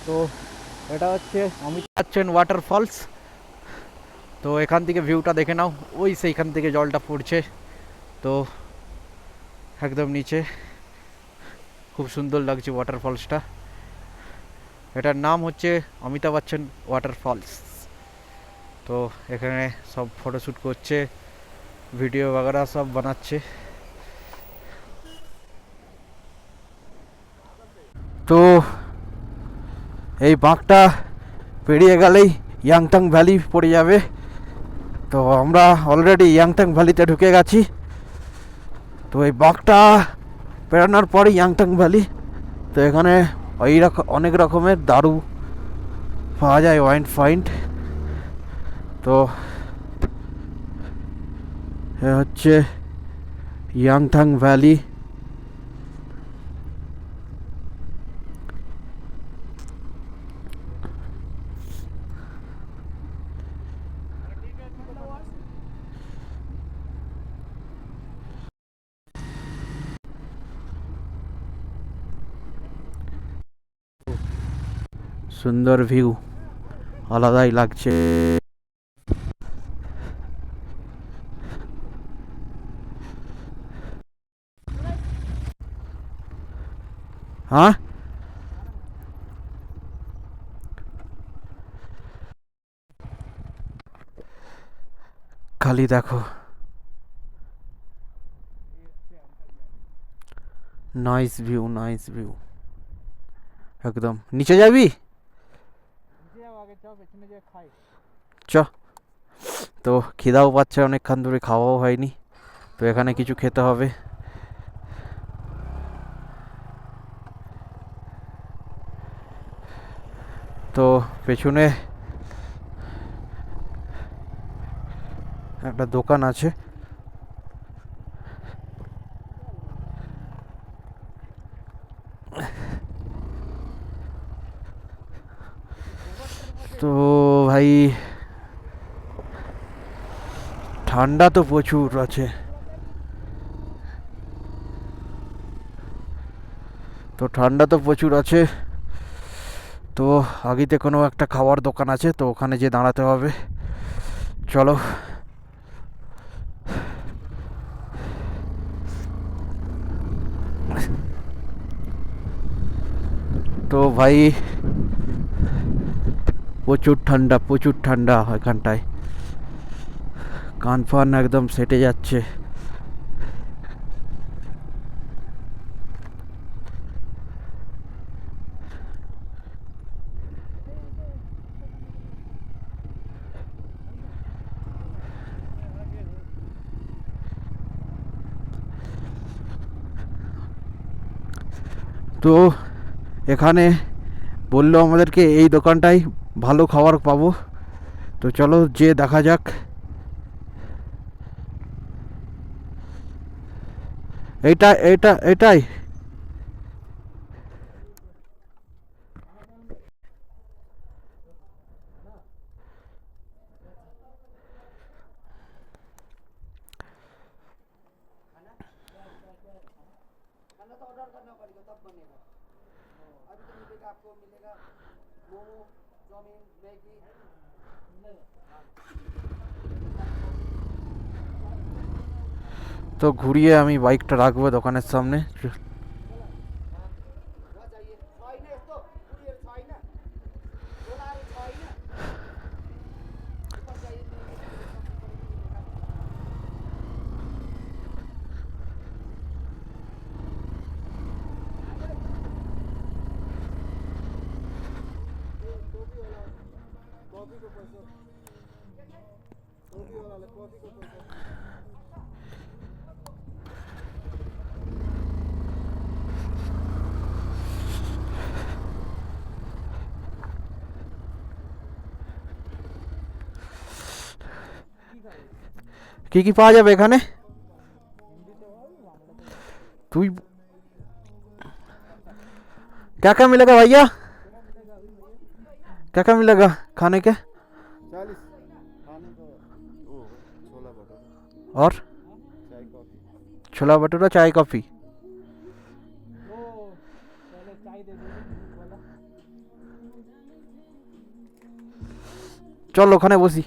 তো এটা হচ্ছে অমিতাভ বচ্চন ওয়াটারফলস। তো এখান থেকে ভিউটা দেখে নাও, ওই সেইখান থেকে জলটা পড়ছে। তো একদম নিচে খুব সুন্দর লাগছে ওয়াটারফলসটা। এটার নাম হচ্ছে অমিতাভ বচ্চন ওয়াটারফলস। তো এখানে সব ফটোশ্যুট করছে, ভিডিও वगैरह সব বানাচ্ছে। তো এই বাঁকটা পেরিয়ে গেলেই ইয়াংটাং ভ্যালি পড়ে যাবে। তো আমরা অলরেডি ইয়াংটাং ভ্যালিতে ঢুকে গেছি। তো এই বাঁকটা পেরানোর পরে ইয়াংটাং ভ্যালি। তো এখানে ওই রকম অনেক রকমের দারু পাওয়া যায়, ওয়াইন ফাইন্ড। তো এ হচ্ছে ইয়াংটাং ভ্যালি। সুন্দর ভিউ, আলাদাই লাগছে। হ্যাঁ, খালি দেখো, নাইস ভিউ, নাইস ভিউ। একদম নিচে যাবি, চ। তো খিদাও পাচ্ছে, অনেকক্ষণ ধরে খাওয়াও হয়নি। তো এখানে কিছু খেতে হবে। তো পেছনে একটা দোকান আছে। তো ভাই ঠান্ডা তো প্রচুর আছে। তো ঠান্ডা তো প্রচুর আছে। তো আগেতে কোনো একটা খাওয়ার দোকান আছে, তো ওখানে যেয়ে দাঁড়াতে হবে। চলো। তো ভাই প্রচুর ঠান্ডা, প্রচুর ঠান্ডা এখানটায়। কান ফান একদম সেটে যাচ্ছে। তো এখানে বললো আমাদেরকে এই দোকানটাই ভালো খাবার পাবো। তো চলো যে দেখা যাক। এটাই। তো ঘুরিয়ে আমি বাইকটা রাখবো দোকানের সামনে। কি কি পাওয়া যাবে এখানে? তুই क्या क्या मिलेगा भैया? क्या क्या मिलेगा खाने के? 40 खाने को वो छोला भटूरा और चाय कॉफी। छोला भटूरा, चाय कॉफ़ी। চল ওখানে বসি।